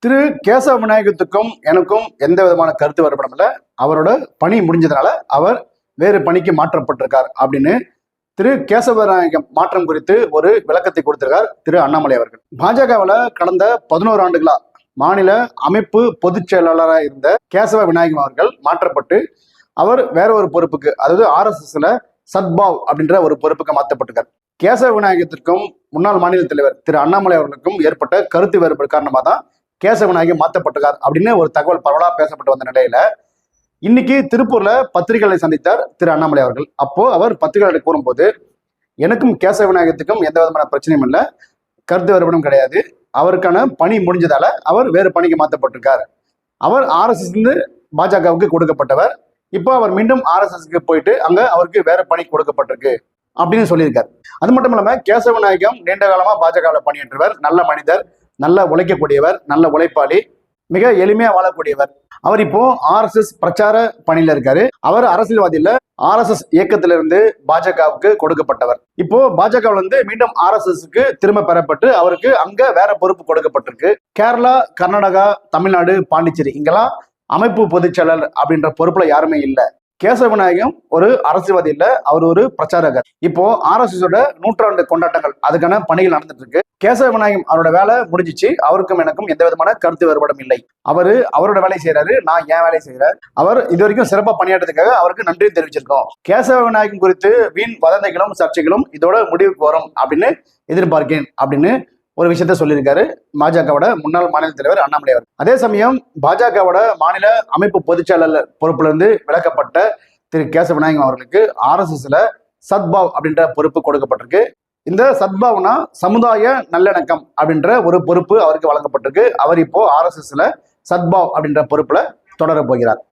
திரு கேசவ விநாயகத்துக்கும் எனக்கும் எந்த விதமான கருத்து வேறுபாடும் இல்லை. அவரோட பணி முடிஞ்சதுனால அவர் வேறு பணிக்கு மாற்றப்பட்டிருக்கார் அப்படின்னு திரு கேசவ விநாயகம் மாற்றம் குறித்து ஒரு விளக்கத்தை கொடுத்திருக்கார் திரு அண்ணாமலை அவர்கள். பாஜகவில் கடந்த 11 ஆண்டுகளா மாநில அமைப்பு பொதுச் செயலாளராக இருந்த கேசவ விநாயகம் அவர்கள் மாற்றப்பட்டு அவர் வேற ஒரு பொறுப்புக்கு, அதாவது RSSல சத்பாவ் அப்படின்ற ஒரு பொறுப்புக்கு மாற்றப்பட்டிருக்கார். கேசவ விநாயகத்திற்கும் முன்னாள் மாநில தலைவர் திரு அண்ணாமலை அவர்களுக்கும் ஏற்பட்ட கருத்து வேறுபாடு காரணமாக தான் கேசவ விநாயகம் மாற்றப்பட்டிருக்கார் அப்படின்னு ஒரு தகவல் பரவலா பேசப்பட்டு வந்த நிலையில இன்னைக்கு திருப்பூர்ல பத்திரிகைகளை சந்தித்தார் திரு அண்ணாமலை அவர்கள். அப்போ அவர் பத்திரிகைகளை கூறும்போது, எனக்கும் கேசவ விநாயகத்துக்கும் எந்த விதமான பிரச்சனையும் இல்லை, கருத்து வேறுபாடும் கிடையாது, அவருக்கான பணி முடிஞ்சதால அவர் வேறு பணிக்கு மாற்றப்பட்டிருக்கார். அவர் RSS பாஜகவுக்கு கொடுக்கப்பட்டவர், இப்போ அவர் மீண்டும் RSSக்கு போயிட்டு அங்க அவருக்கு வேற பணி கொடுக்கப்பட்டிருக்கு அப்படின்னு சொல்லியிருக்காரு. அது மட்டும் இல்லாம கேசவ விநாயகம் நீண்ட காலமா பாஜகவில் பணியாற்றுவர், நல்ல மனிதர், நல்ல உழைக்கக்கூடியவர், நல்ல உழைப்பாளி, மிக எளிமையா வாழக்கூடியவர். அவர் இப்போ RSS பிரச்சார பணியில இருக்காரு. அவர் அரசியல்வாதி இல்ல, RSS இயக்கத்திலிருந்து பாஜகவுக்கு கொடுக்கப்பட்டவர். இப்போ பாஜகவிலிருந்து மீண்டும் RSSக்கு திரும்ப பெறப்பட்டு அவருக்கு அங்க வேற பொறுப்பு கொடுக்கப்பட்டிருக்கு. கேரளா, கர்நாடகா, தமிழ்நாடு, பாண்டிச்சேரி இங்கெல்லாம் அமைப்பு பொதுச் செயலர் அப்படின்ற பொறுப்புல யாருமே இல்லை. கேசவ விநாயகம் ஒரு அரசியல்வாதி இல்ல, அவர் ஒரு பிரச்சாரகர். இப்போ RSSோட 100ஆண்டு கொண்டாட்டங்கள் அதுக்கான பணிகள் நடந்துட்டு இருக்கு. கேசவ விநாயகம் அவரோட வேலை முடிஞ்சிச்சு, அவருக்கும் எனக்கும் எந்த விதமான கருத்து வேறுபாடும் இல்லை. அவரோட வேலையை செய்யறாரு, நான் என் வேலையை செய்யறேன். அவர் இது வரைக்கும் சிறப்பா பணியாற்றதுக்காக அவருக்கு நன்றி தெரிவிச்சிருக்கோம். கேசவ விநாயகம் குறித்து வீண் வதந்திகளும் சர்ச்சைகளும் இதோட முடிவுக்கு வரும் அப்படின்னு எதிர்பார்க்கிறேன் அப்படின்னு ஒரு விஷயத்த சொல்லியிருக்காரு பாஜகவோட முன்னாள் மாநில தலைவர் அண்ணாமலை அவர். அதே சமயம் பாஜகவோட மாநில அமைப்பு பொதுச் செயலாளர் பொறுப்புல இருந்து விலக்கப்பட்ட திரு கேசவ விநாயகம் அவர்களுக்கு RSSல சத்பாவ் அப்படின்ற பொறுப்பு கொடுக்கப்பட்டிருக்கு. இந்த சத்பாவ்னா சமுதாய நல்லிணக்கம் அப்படின்ற ஒரு பொறுப்பு அவருக்கு வழங்கப்பட்டிருக்கு. அவர் இப்போ RSSல சத்பாவ் அப்படின்ற பொறுப்புல தொடர போகிறார்.